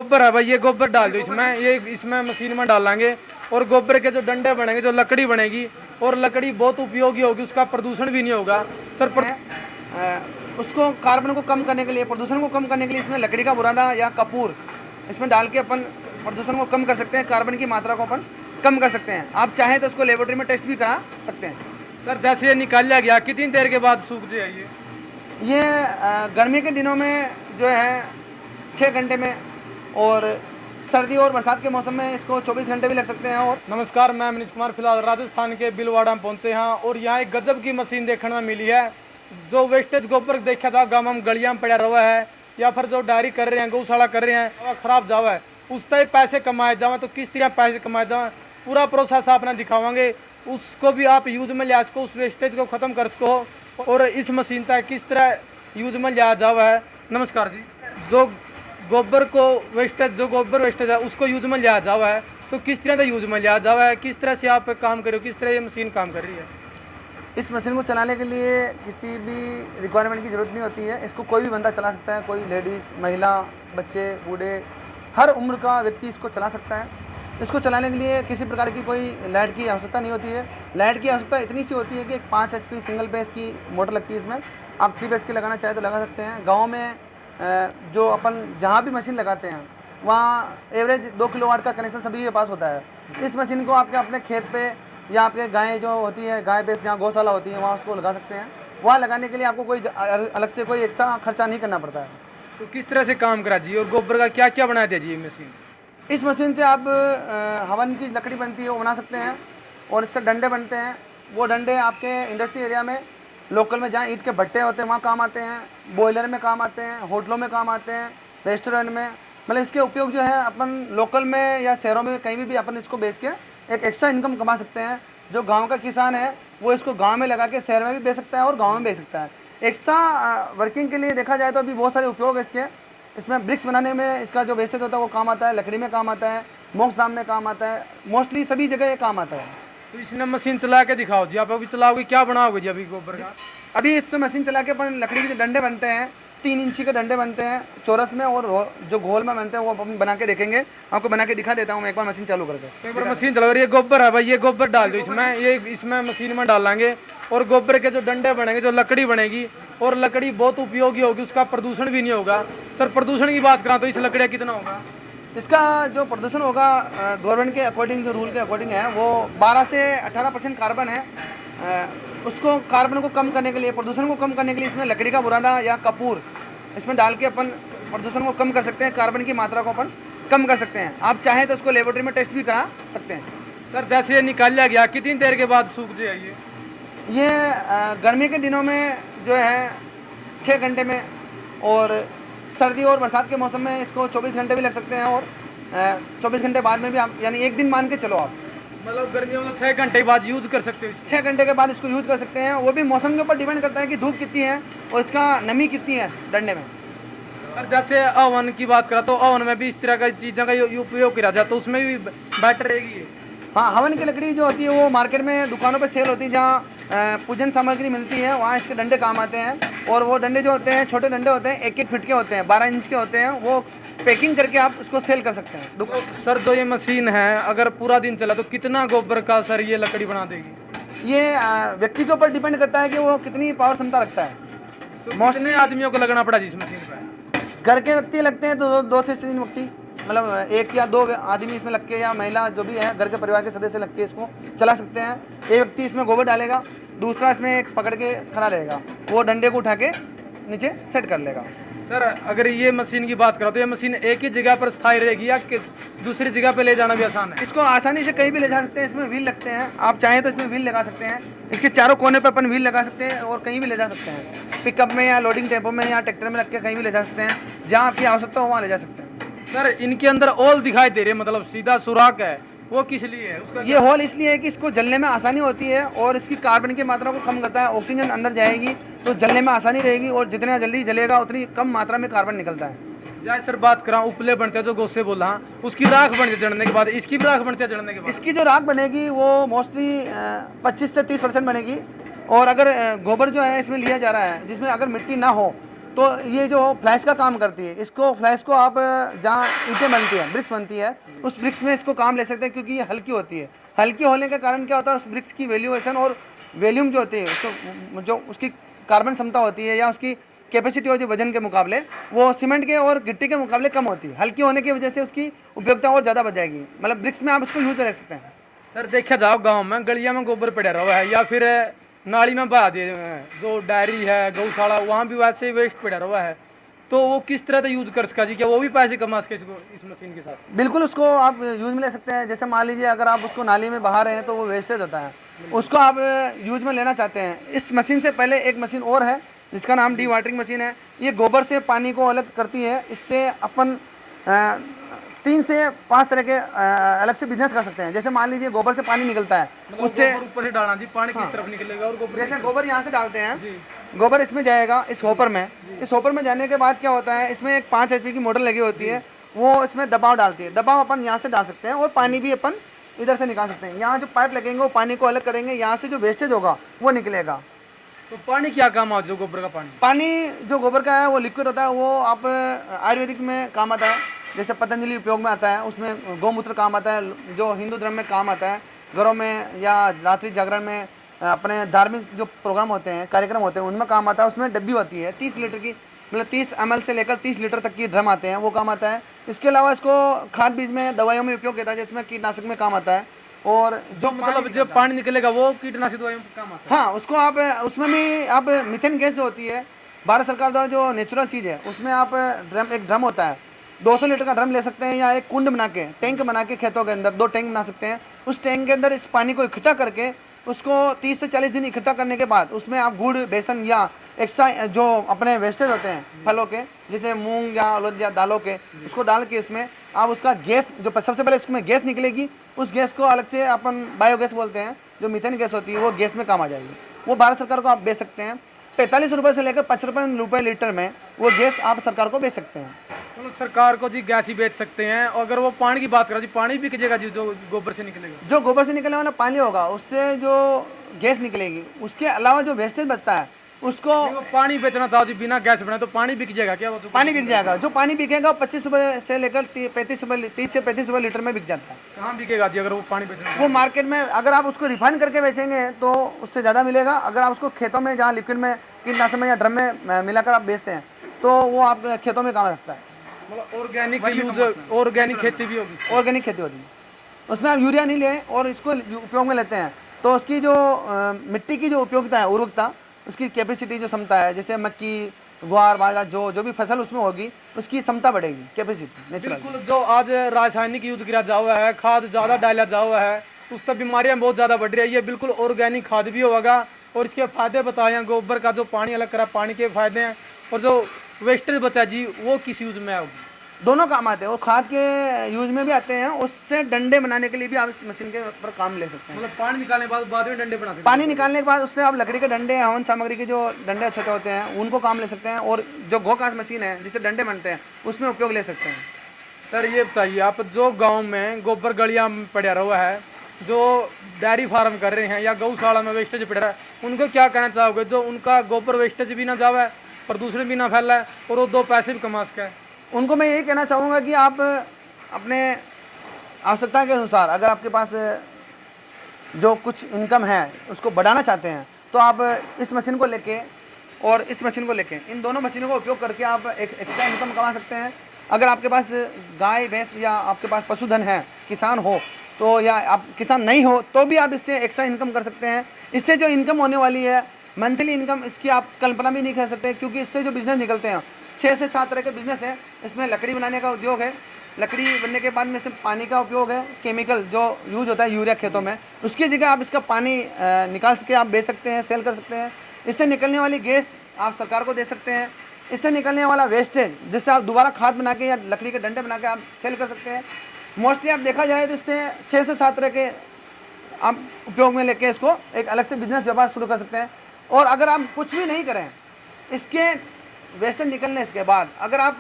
गोबर है भाई, ये गोबर डाल दो इसमें, ये इसमें मशीन में डालेंगे और गोबर के जो डंडे बनेंगे, जो लकड़ी बनेगी और लकड़ी बहुत उपयोगी होगी, उसका प्रदूषण भी नहीं होगा सर। उसको कार्बन को कम करने के लिए, प्रदूषण को कम करने के लिए इसमें लकड़ी का बुरादा या कपूर इसमें डाल के अपन प्रदूषण को कम कर सकते हैं, कार्बन की मात्रा को अपन कम कर सकते हैं। आप चाहें तो उसको लेबोरेटरी में टेस्ट भी करा सकते हैं। सर जैसे ये निकाल लिया गया, कितनी देर के बाद सूख जाए ये गर्मी के दिनों में जो है 6 घंटे में, और सर्दी और बरसात के मौसम में इसको 24 घंटे भी लग सकते हैं। और नमस्कार, मैं मनीष कुमार फिलहाल राजस्थान के बिलवाड़ा में पहुंचे हैं और यहाँ एक गजब की मशीन देखने में मिली है। जो वेस्टेज गोबर देखा जाओ गाँव में गलियां में पड़ा हुआ है, या फिर जो डायरी कर रहे हैं, गौशाला कर रहे हैं, खराब जावा है, उस तरह पैसे कमाए जाए तो किस तरह पैसे कमाए जाए, पूरा प्रोसेस आपने दिखावांगे। उसको भी आप यूज में लिया सको, उस वेस्टेज को ख़त्म कर सको और इस मशीन तक किस तरह यूज में लिया जावा है। नमस्कार जी, जो गोबर को वेस्टेज, जो गोबर वेस्टेज है उसको यूज में लिया जावा है तो किस तरह का यूज में लिया जावा है, किस तरह से आप काम कर रहे हो, किस तरह ये मशीन काम कर रही है? इस मशीन को चलाने के लिए किसी भी रिक्वायरमेंट की ज़रूरत नहीं होती है। इसको कोई भी बंदा चला सकता है, कोई लेडीज़, महिला, बच्चे, बूढ़े, हर उम्र का व्यक्ति इसको चला सकता है। इसको चलाने के लिए किसी प्रकार की कोई लाइट की आवश्यकता नहीं होती है। लाइट की आवश्यकता इतनी सी होती है कि एक 5 HP सिंगल फेस की मोटर लगती है इसमें। आप 3 फेस की लगाना चाहे तो लगा सकते हैं। गाँव में जो अपन जहाँ भी मशीन लगाते हैं वहाँ एवरेज 2 किलोवाट का कनेक्शन सभी के पास होता है। इस मशीन को आपके अपने खेत पे या आपके गाय जो होती है, गाय भैंस जहाँ गौशाला होती है, वहाँ उसको लगा सकते हैं। वहाँ लगाने के लिए आपको कोई अलग से कोई एक्स्ट्रा खर्चा नहीं करना पड़ता है। तो किस तरह से काम करा जी, और गोबर का क्या क्या बना दिया जी ये मशीन? इस मशीन से आप हवन की लकड़ी बनती है वो बना सकते हैं, और इससे डंडे बनते हैं। वो डंडे आपके इंडस्ट्री एरिया में, लोकल में जहाँ ईंट के भट्टे होते हैं वहाँ काम आते हैं, बॉयलर में काम आते हैं, होटलों में काम आते हैं, रेस्टोरेंट में। मतलब इसके उपयोग जो है अपन लोकल में या शहरों में कहीं भी अपन इसको बेच के एक एक्स्ट्रा इनकम कमा सकते हैं। जो गांव का किसान है वो इसको गांव में लगा के शहर में भी बेच सकता है और गांव में बेच सकता है। एक्स्ट्रा वर्किंग के लिए देखा जाए तो अभी बहुत सारे उपयोग है इसके। इसमें ब्रिक्स बनाने में इसका जो वेस्टेज होता है वो काम आता है, लकड़ी में काम आता है, मोक्सदाम में काम आता है, मोस्टली सभी जगह ये काम आता है। तो इसने मशीन चला के दिखाओ जी, आप अभी चलाओगे, क्या बनाओगे जी अभी गोबर का? अभी इस मशीन चला के अपन लकड़ी के डंडे बनते हैं, 3 इंची के डंडे बनते हैं चौरस में, और जो गोल में बनते हैं वो अपन बना के देखेंगे। आपको बना के दिखा देता हूँ मैं एक बार मशीन चालू करके। तो एक बार मशीन चलाओ। ये गोबर है भाई, ये गोबर डाल दो इसमें, ये इसमें मशीन में डालेंगे और गोबर के जो डंडे बनेंगे, जो लकड़ी बनेगी और लकड़ी बहुत उपयोगी होगी, उसका प्रदूषण भी नहीं होगा। सर प्रदूषण की बात करा तो इस लकड़ी कितना होगा? इसका जो प्रदूषण होगा गवर्नमेंट के अकॉर्डिंग, जो रूल के अकॉर्डिंग है, वो 12 से 18% कार्बन है। उसको कार्बन को कम करने के लिए, प्रदूषण को कम करने के लिए इसमें लकड़ी का बुरादा या कपूर इसमें डाल के अपन प्रदूषण को कम कर सकते हैं, कार्बन की मात्रा को अपन कम कर सकते हैं। आप चाहें तो उसको लेबोरेटरी में टेस्ट भी करा सकते हैं। सर जैसे ये निकाल लिया गया, कितनी देर के बाद सूख जाए ये गर्मी के दिनों में जो है 6 घंटे में, और सर्दी और बरसात के मौसम में इसको 24 घंटे भी लग सकते हैं। और 24 घंटे बाद में भी आप, यानी एक दिन मान के चलो आप, मतलब गर्मियों में 6 घंटे बाद यूज कर सकते हो? 6 घंटे के बाद इसको यूज़ कर सकते हैं। वो भी मौसम के ऊपर डिपेंड करता है कि धूप कितनी है और इसका नमी कितनी है डंडे में। सर जैसे ओवन की बात करा तो ओवन में भी इस तरह का चीज़ों का उपयोग किया जाए तो उसमें भी बेटर रहेगी। हाँ, हवन की लकड़ी जो होती है वो मार्केट में दुकानों पे सेल होती है, जहाँ पूजन सामग्री मिलती है वहाँ इसके डंडे काम आते हैं। और वो डंडे जो होते हैं छोटे डंडे होते हैं, 1-1 फीट के होते हैं, 12 इंच के होते हैं। वो पैकिंग करके आप उसको सेल कर सकते हैं। तो सर जो ये मशीन है अगर पूरा दिन चला तो कितना गोबर का सर ये लकड़ी बना देगी? ये व्यक्ति के ऊपर डिपेंड करता है कि वो कितनी पावर क्षमता रखता है। तो मोस्टली आदमियों को लगना पड़ा जी इस मशीन पर? घर के व्यक्ति लगते हैं तो 2 से 3 व्यक्ति, मतलब 1 या 2 आदमी इसमें लग के, या महिला जो भी है घर के परिवार के सदस्य लग के इसको चला सकते हैं। एक व्यक्ति इसमें गोबर डालेगा, दूसरा इसमें एक पकड़ के खड़ा रहेगा, वो डंडे को उठा के नीचे सेट कर लेगा। सर अगर ये मशीन की बात करो तो ये मशीन एक ही जगह पर स्थायी रहेगी या दूसरी जगह पे ले जाना भी आसान है? इसको आसानी से कहीं भी ले जा सकते हैं। इसमें व्हील लगते हैं, आप चाहें तो इसमें व्हील लगा सकते हैं। इसके चारों कोने पर अपन व्हील लगा सकते हैं और कहीं भी ले जा सकते हैं। पिकअप में या लोडिंग टेम्पो में या ट्रैक्टर में रख के कहीं भी ले जा सकते हैं, जहाँ आपकी आवश्यकता हो वहाँ ले जा सकते हैं। सर इनके अंदर ओल दिखाई दे रहे हैं, मतलब सीधा सुराख है, वो किस लिए है? उसका ये होल इसलिए है कि इसको जलने में आसानी होती है और इसकी कार्बन की मात्रा को कम करता है। ऑक्सीजन अंदर जाएगी तो जलने में आसानी रहेगी, और जितना जल्दी जलेगा उतनी कम मात्रा में कार्बन निकलता है। जैसे सर बात करा उपले बनते हैं जो गोसे बोला, उसकी राख बनती है जड़ने के बाद, इसकी भी राख बनती है जड़ने के बाद? इसकी जो राख बनेगी वो मोस्टली 25 से 30% बनेगी। और अगर गोबर जो है इसमें लिया जा रहा है जिसमें अगर मिट्टी ना हो तो ये जो फ्लैश का काम करती है, इसको फ्लैश को आप जहाँ ईंटें बनती है, ब्रिक्स बनती है, उस ब्रिक्स में इसको काम ले सकते हैं, क्योंकि ये हल्की होती है। हल्की होने के कारण क्या होता है, उस ब्रिक्स की वैल्यूएशन और वॉल्यूम जो होती है, उसको जो उसकी कार्बन क्षमता होती है या उसकी कैपेसिटी होती है वजन के मुकाबले, वो सीमेंट के और गिट्टी के मुकाबले कम होती है। हल्की होने की वजह से उसकी उपयोगिता और ज़्यादा बढ़ जाएगी। मतलब ब्रिक्स में आप इसको यूज कर सकते हैं। सर देखा जाओ गांव में गलिया में गोबर पड़ा हुआ है या फिर नाली में बहा दिए हुए हैं, जो डायरी है गौशाला वहाँ भी वैसे ही वेस्ट पड़ा हुआ है, तो वो किस तरह से यूज कर सका जी? क्या वो भी पैसे कमा सके इस मशीन के साथ? बिल्कुल, उसको आप यूज में ले सकते हैं। जैसे मान लीजिए अगर आप उसको नाली में बहा रहे हैं तो वो वेस्टेज होता है, उसको आप यूज में लेना चाहते हैं। इस मशीन से पहले एक मशीन और है जिसका नाम डी वाटरिंग मशीन है। ये गोबर से पानी को अलग करती है। इससे अपन 3 से 5 तरह के अलग से बिजनेस कर सकते हैं। जैसे मान लीजिए गोबर से पानी निकलता है, उससे ऊपर से डालना जी, पानी किस तरफ निकलेगा? और गोबर जैसे गोबर यहाँ से डालते हैं, जी गोबर इसमें जाएगा, इस होपर में। इस होपर में जाने के बाद क्या होता है, इसमें एक 5 HP की मोटर लगी होती है, वो इसमें दबाव डालती है। दबाव अपन यहाँ से डाल सकते हैं और पानी भी अपन इधर से निकाल सकते हैं। यहाँ जो पाइप लगेंगे वो पानी को अलग करेंगे, यहाँ से जो वेस्टेज होगा वो निकलेगा। तो पानी क्या काम आता है जो गोबर का पानी? पानी जो गोबर का है वो लिक्विड होता है, वो आप आयुर्वेदिक में काम आता है। जैसे पतंजलि उपयोग में आता है, उसमें गौमूत्र काम आता है, जो हिंदू धर्म में काम आता है। घरों में या रात्रि जागरण में, अपने धार्मिक जो प्रोग्राम होते हैं, कार्यक्रम होते हैं, उनमें काम आता है। उसमें डब्बी होती है 30 लीटर की, मतलब 30 ml से लेकर 30 लीटर तक की ड्रम आते हैं, वो काम आता है। इसके अलावा इसको खाद बीज में, दवाइयों में उपयोग किया है, जिसमें कीटनाशक में काम आता है। और जो मतलब जब पानी निकलेगा वो कीटनाशक दवाइयों में काम आता है? हाँ, उसको आप उसमें भी आप मीथेन गैस जो होती है भारत सरकार द्वारा जो नेचुरल चीज़ है, उसमें आप एक ड्रम होता है, 200 लीटर का ड्रम ले सकते हैं, या एक कुंड बना के, टैंक बना के खेतों के अंदर 2 टैंक बना सकते हैं। उस टैंक के अंदर इस पानी को इकट्ठा करके उसको 30 से 40 दिन इकट्ठा करने के बाद उसमें आप गुड़, बेसन या एक्स्ट्रा जो अपने वेस्टेज होते हैं फलों के, जैसे मूंग या उड़द या दालों के, उसको डाल के उसमें आप उसका गैस, जो सबसे पहले उसमें गैस निकलेगी, उस गैस को अलग से अपन बायोगैस बोलते हैं, जो मीथेन गैस होती है, वो गैस में काम आ जाएगी। वो भारत सरकार को आप बेच सकते हैं 45 रुपये से लेकर 55 रुपये लीटर में, वो गैस आप सरकार को बेच सकते हैं। मतलब सरकार को जी गैस ही बेच सकते हैं। अगर वो पानी की बात करें जी, पानी भी कीजिएगा जी जो गोबर से निकलेगा? जो गोबर से निकलने वाला पानी होगा उससे जो गैस निकलेगी, उसके अलावा जो वेस्टेज बचता है उसको वो पानी बेचना चाहो जी बिना गैस बना, तो पानी बिक जाएगा क्या? वो तो पानी बिक जाएगा। जो पानी बिकेगा 25 रुपये से लेकर 35 रुपये, 30 से 35 रुपये लीटर में बिक जाता है। कहाँ बिकेगा जी अगर वो पानी बेचना? वो मार्केट में अगर आप उसको रिफाइन करके बेचेंगे तो उससे ज़्यादा मिलेगा। अगर आप उसको खेतों में, जहाँ लिक्विड में, कीटनाशक में या ड्रम में मिलाकर आप बेचते हैं, तो वो आप खेतों में काम आ सकता है। मतलब ऑर्गेनिक यूज, ऑर्गेनिक खेती भी होगी? ऑर्गेनिक खेती होती है, उसमें आप यूरिया नहीं लें और इसको उपयोग में लेते हैं, तो उसकी जो मिट्टी की जो उपयोगिता है, उर्वरकता, उसकी कैपेसिटी जो क्षमता है, जैसे मक्की, ग्वार, बाजरा, जो भी फसल उसमें होगी, उसकी क्षमता बढ़ेगी, कैपेसिटी नेचुरल। बिल्कुल। जो आज रासायनिक यूज किया जा हुआ है, खाद ज़्यादा डाला जा हुआ है, उससे बीमारियां बहुत ज़्यादा बढ़ रही है। ये बिल्कुल ऑर्गेनिक खाद भी होगा और इसके फायदे बताए हैं। गोबर का जो पानी अलग करा, पानी के फायदे हैं, और जो वेस्टेज बचा जी वो किस यूज में आएगी? दोनों काम आते हैं, वो खाद के यूज में भी आते हैं, उससे डंडे बनाने के लिए भी आप इस मशीन के ऊपर काम ले सकते हैं। मतलब पानी निकालने के बाद में डंडे बना सकते हैं? पानी निकालने के बाद उससे आप लकड़ी के डंडे, हवन सामग्री के जो डंडे छोटे होते हैं, उनको काम ले सकते हैं। और जो गोकाश मशीन है जिससे डंडे बनते हैं, उसमें उपयोग ले सकते हैं। सर ये बताइए आप, जो गांव में गोबर गलियां पड़ा हुआ है, जो डेयरी फार्म कर रहे हैं या गौशाला में वेस्टेज पड़ रहा है, उनको क्या कहना चाहोगे? जो उनका गोबर वेस्टेज भी ना जावे, प्रदूषण भी ना फैलाए और वो 2 पैसे भी कमा सके। उनको मैं यही कहना चाहूँगा कि आप अपने आवश्यकता के अनुसार, अगर आपके पास जो कुछ इनकम है उसको बढ़ाना चाहते हैं, तो आप इस मशीन को लेके और इस मशीन को लेके, इन दोनों मशीनों का उपयोग करके आप एक एक्स्ट्रा इनकम कमा सकते हैं। अगर आपके पास गाय, भैंस या आपके पास पशुधन है, किसान हो तो, या आप किसान नहीं हो तो भी आप इससे एक्स्ट्रा इनकम कर सकते हैं। इससे जो इनकम होने वाली है, मंथली इनकम, इसकी आप कल्पना भी नहीं कर सकते, क्योंकि इससे जो बिजनेस निकलते हैं 6 से 7 तरह के बिजनेस हैं। इसमें लकड़ी बनाने का उद्योग है, लकड़ी बनने के बाद में सिर्फ पानी का उपयोग है, केमिकल जो यूज होता है यूरिया खेतों में, उसकी जगह आप इसका पानी निकाल के आप बेच सकते हैं, सेल कर सकते हैं। इससे निकलने वाली गैस आप सरकार को दे सकते हैं। इससे निकलने वाला वेस्टेज, जिससे आप दोबारा खाद बना के या लकड़ी के डंडे बना के आप सेल कर सकते हैं। मोस्टली आप देखा जाए तो इससे 6 से 7 तरह के आप उपयोग में लेके इसको एक अलग से बिजनेस व्यापार शुरू कर सकते हैं। और अगर आप कुछ भी नहीं करें, इसके वेस्टेज निकलने के बाद अगर आप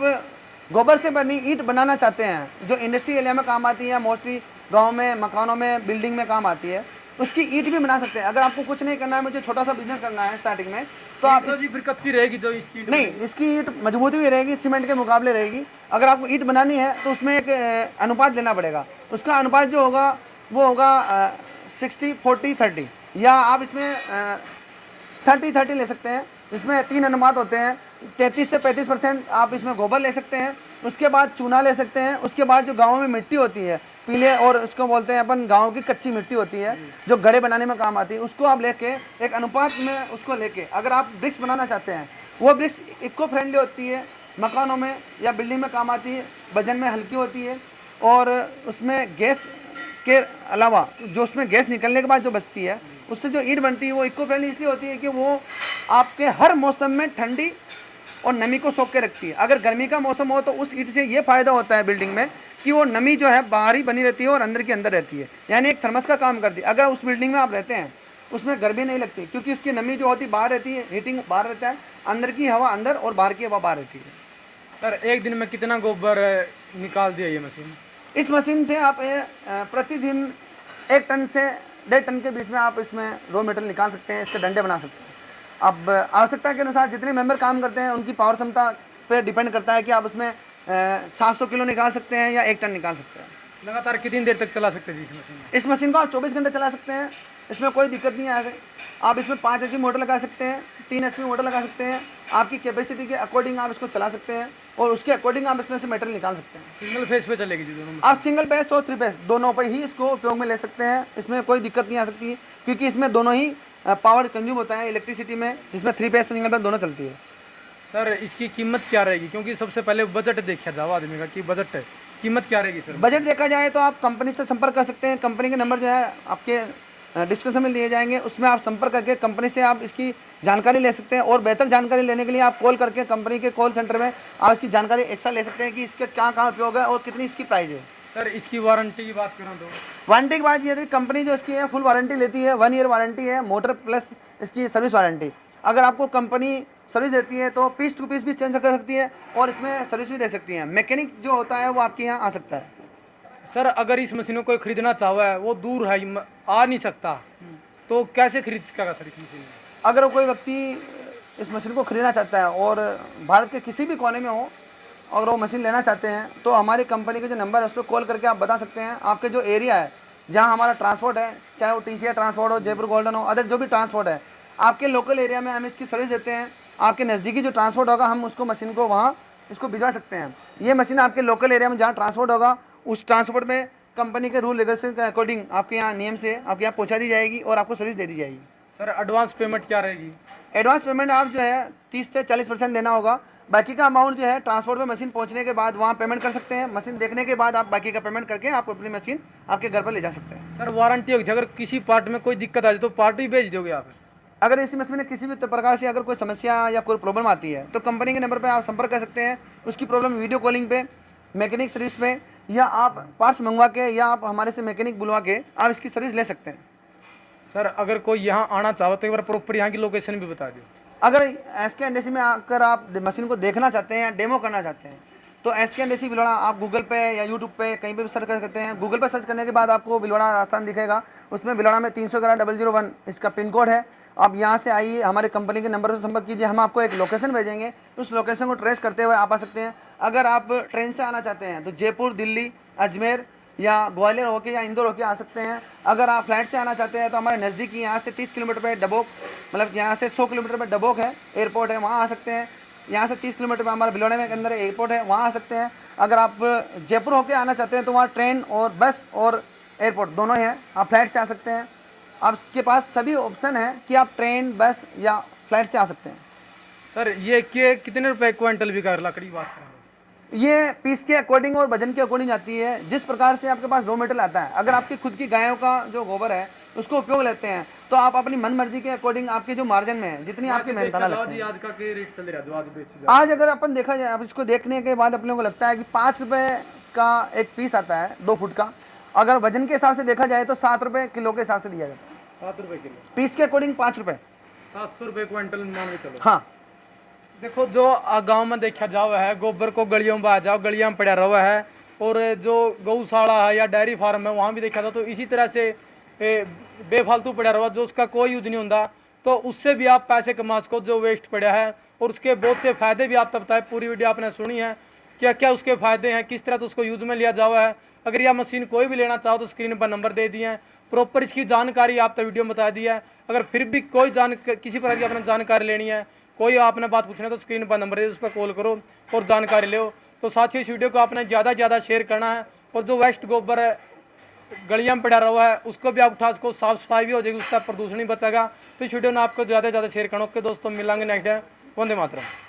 गोबर से बनी ईंट बनाना चाहते हैं, जो इंडस्ट्री एरिया में काम आती है, मोस्टली गाँव में, मकानों में, बिल्डिंग में काम आती है, उसकी ईंट भी बना सकते हैं। अगर आपको कुछ नहीं करना है, मुझे छोटा सा बिजनेस करना है स्टार्टिंग में, तो आप तो जी फिर कच्ची रहेगी जो इसकी ईंट नहीं, इसकी ईंट मजबूती भी रहेगी, सीमेंट के मुकाबले रहेगी। अगर आपको ईंट बनानी है तो उसमें एक अनुपात लेना पड़ेगा। उसका अनुपात जो होगा वो होगा 60-40-30, या आप इसमें 30-30 ले सकते हैं। इसमें 3 अनुपात होते हैं। 33 से 35% आप इसमें गोबर ले सकते हैं। उसके बाद चूना ले सकते हैं। उसके बाद जो गाँव में मिट्टी होती है पीले, और उसको बोलते हैं अपन गांव की कच्ची मिट्टी होती है जो गड़े बनाने में काम आती है, उसको आप लेके एक अनुपात में उसको लेके अगर आप ब्रिक्स बनाना चाहते हैं, वो ब्रिक्स इको फ्रेंडली होती है, मकानों में या बिल्डिंग में काम आती है, वजन में हल्की होती है, और उसमें गैस के अलावा जो उसमें गैस निकलने के बाद जो बचती है, उससे जो ईंट बनती है वो इको फ्रेंडली इसलिए होती है कि वो आपके हर मौसम में ठंडी और नमी को सोख के रखती है। अगर गर्मी का मौसम हो तो उस ईंट से ये फ़ायदा होता है बिल्डिंग में कि वो नमी जो है बाहर ही बनी रहती है और अंदर के अंदर रहती है, यानी एक थर्मस का काम करती है। अगर उस बिल्डिंग में आप रहते हैं उसमें गर्मी नहीं लगती, क्योंकि उसकी नमी जो होती है बाहर रहती है, हीटिंग बाहर रहता है, अंदर की हवा अंदर और बाहर की हवा बाहर रहती है। सर एक दिन में कितना गोबर निकाल दिया ये मशीन? इस मशीन से आप प्रतिदिन 1 टन से 1.5 टन के बीच में आप इसमें रॉ मटेरियल निकाल सकते हैं, इसके डंडे बना सकते हैं। अब आवश्यकता के अनुसार जितने मेंबर काम करते हैं उनकी पावर क्षमता पे डिपेंड करता है कि आप उसमें 700 किलो निकाल सकते हैं या 1 टन निकाल सकते हैं। लगातार कितनी देर तक चला सकते हैं जी इस मशीन में? इस मशीन को आप 24 घंटे चला सकते हैं, इसमें कोई दिक्कत नहीं है। आप इसमें 5 HP मोटर लगा सकते हैं, 3 HP मोटर लगा सकते हैं। आपकी कैपेसिटी के अकॉर्डिंग आप इसको चला सकते हैं और उसके अकॉर्डिंग आप इसमें से मटेरियल निकाल सकते हैं। सिंगल फेस पे चलेगी जी दोनों? आप सिंगल फेस और 3 फेस दोनों पर ही इसको उपयोग में ले सकते हैं, इसमें कोई दिक्कत नहीं आ सकती, क्योंकि इसमें दोनों ही पावर कंज्यूम होता है इलेक्ट्रिसिटी में, जिसमें 3 फेस और सिंगल फेस दोनों चलती है। सर इसकी कीमत क्या रहेगी? क्योंकि सबसे पहले बजट देखा जाओ आदमी का कि बजट है, कीमत क्या रहेगी सर? बजट देखा जाए तो आप कंपनी से संपर्क कर सकते हैं। कंपनी के नंबर जो है आपके डिस्क्रिप्शन में दिए जाएंगे, उसमें आप संपर्क करके कंपनी से आप इसकी जानकारी ले सकते हैं। और बेहतर जानकारी लेने के लिए आप कॉल करके कंपनी के कॉल सेंटर में आप इसकी जानकारी एक साथ ले सकते हैं कि इसका क्या कहाँ उपयोग है और कितनी इसकी प्राइस है। सर इसकी वारंटी की बात करें तो? वारंटी की बात ये थी, कंपनी जो इसकी है फुल वारंटी लेती है, 1 ईयर वारंटी है, मोटर प्लस इसकी सर्विस वारंटी। अगर आपको कंपनी सर्विस देती है तो पीस टू पीस भी चेंज कर सकती है और इसमें सर्विस भी दे सकती है। मैकेनिक जो होता है वो आपके यहाँ आ सकता है। सर अगर इस मशीन को कोई खरीदना चाहो है, वो दूर है, आ नहीं सकता, तो कैसे खरीद सकेगा सर इस मशीन? अगर कोई व्यक्ति इस मशीन को खरीदना चाहता है और भारत के किसी भी कोने में हो, अगर वो मशीन लेना चाहते हैं, तो हमारी कंपनी के जो नंबर है उस पर कॉल करके आप बता सकते हैं आपके जो एरिया है जहाँ हमारा ट्रांसपोर्ट है, चाहे वो TCI ट्रांसपोर्ट हो, जयपुर गोल्डन हो, अदर जो भी ट्रांसपोर्ट है, आपके लोकल एरिया में हम इसकी सर्विस देते हैं। आपके नज़दीकी जो ट्रांसपोर्ट होगा हम उसको मशीन को वहाँ इसको भिजवा सकते हैं। ये मशीन आपके लोकल एरिया में जहाँ ट्रांसपोर्ट होगा उस ट्रांसपोर्ट में कंपनी के रूल रेगुलेशन के अकॉर्डिंग आपके यहाँ नियम से आपके यहाँ पहुँचा दी जाएगी और आपको सर्विस दे दी जाएगी। सर एडवांस पेमेंट क्या रहेगी? एडवांस पेमेंट आप जो है 30 से 40% देना होगा। बाकी का अमाउंट जो है ट्रांसपोर्ट में मशीन पहुंचने के बाद वहाँ पेमेंट कर सकते हैं। मशीन देखने के बाद आप बाकी का पेमेंट करके आप अपनी मशीन आपके घर पर ले जा सकते हैं। सर वारंटी होगी, अगर किसी पार्ट में कोई दिक्कत आ जाए तो पार्ट भी भेज दोगे आप? अगर इसी मशीन में किसी भी प्रकार से अगर कोई समस्या या कोई प्रॉब्लम आती है तो कंपनी के नंबर पर आप संपर्क कर सकते हैं। उसकी प्रॉब्लम वीडियो कॉलिंग पे, मैकेनिक सर्विस पे, या आप पार्ट्स मंगवा के या आप हमारे से मैकेनिक बुलवा के आप इसकी सर्विस ले सकते हैं। सर अगर कोई यहाँ आना चाहो तो एक बार प्रॉपर यहाँ की लोकेशन भी बता दो। अगर SK&DC में आकर आप मशीन को देखना चाहते हैं या डेमो करना चाहते हैं तो SK&DC भिलवाड़ा आप गूगल पे या यूट्यूब पे कहीं पे भी सर्च कर सकते हैं। गूगल पे सर्च करने के बाद आपको भिलवाड़ा राजस्थान दिखेगा, उसमें भिलवाड़ा में 311-001 इसका पिन कोड है। आप यहाँ से आइए, हमारे कंपनी के नंबर से संपर्क कीजिए, हम आपको एक लोकेशन भेजेंगे, उस लोकेशन को ट्रेस करते हुए आप आ सकते हैं। अगर आप ट्रेन से आना चाहते हैं तो जयपुर, दिल्ली, अजमेर या ग्वालियर होके या इंदौर होके आ सकते हैं। अगर आप फ्लाइट से आना चाहते हैं तो हमारे नज़दीकी यहाँ से 30 किलोमीटर पे डबोक, मतलब यहाँ से 100 किलोमीटर पे डबोक है, एयरपोर्ट है, वहाँ आ सकते हैं। यहाँ से 30 किलोमीटर पे हमारे भिलवाड़े में के अंदर एयरपोर्ट है, वहाँ आ सकते हैं। अगर आप जयपुर होके आना चाहते हैं तो वहाँ ट्रेन और बस और एयरपोर्ट दोनों ही हैं, आप फ्लाइट से आ सकते हैं। आपके पास सभी ऑप्शन है कि आप ट्रेन, बस या फ्लाइट से आ सकते हैं। सर ये कितने रुपए क्विंटल बिका लकड़ी बात करें? ये पीस के अकॉर्डिंग और वजन के अकॉर्डिंग आती है, जिस प्रकार से आपके पास रॉ मटेरियल आता है। अगर आपकी खुद की गायों का जो गोबर है उसको उपयोग लेते हैं तो आप अपनी मन मर्जी के अकॉर्डिंग आपके जो मार्जिन में है, जितनी आपकी मेहनताना लगती है। आज का क्या रेट चल रहा है जो आज बेच जाए? आज अगर अपन देखा जाए, अब इसको देखने के बाद अपने को लगता है कि 5 रुपये का एक पीस आता है 2 फुट का। अगर वजन के हिसाब से देखा जाए तो 7 रुपये किलो के हिसाब से दिया जाता है। 7 रुपये किलो? पीस के अकॉर्डिंग 5 रुपये। 700 रुपये क्विंटल मान के चलो। हाँ, देखो जो गांव में देखा जाओ है, गोबर को गलियों में आ जाओ, गलियां में पड़ा रहा है, और जो गौशाला है या डेयरी फार्म है वहाँ भी देखा जाओ तो इसी तरह से बेफालतू पड़ा रहा जो उसका कोई यूज नहीं होता, तो उससे भी आप पैसे कमा सको जो वेस्ट पड़ा है। और उसके बहुत से फ़ायदे भी आप तब बताए, पूरी वीडियो आपने सुनी है, क्या क्या उसके फ़ायदे हैं, किस तरह तो उसको यूज़ में लिया जावा है। अगर यह मशीन कोई भी लेना चाहो तो स्क्रीन पर नंबर दे दिए हैं, प्रॉपर इसकी जानकारी आप तक वीडियो में बता दी है। अगर फिर भी कोई किसी प्रकार की आपने जानकारी लेनी है, कोई आपने बात पूछना है, तो स्क्रीन पर नंबर दे उस पर कॉल करो और जानकारी लो। तो साथ ही इस वीडियो को आपने ज़्यादा से ज़्यादा शेयर करना है, और जो वेस्ट गोबर गलियां में पड़ा रहा है उसको भी आप उठा सको, साफ सफाई भी हो जाएगी, उसका प्रदूषण ही बचेगा। तो इस वीडियो ने आपको ज़्यादा से ज़्यादा शेयर करना। ओके दोस्तों, मिलेंगे नेक्स्ट डे। वंदे मातरम।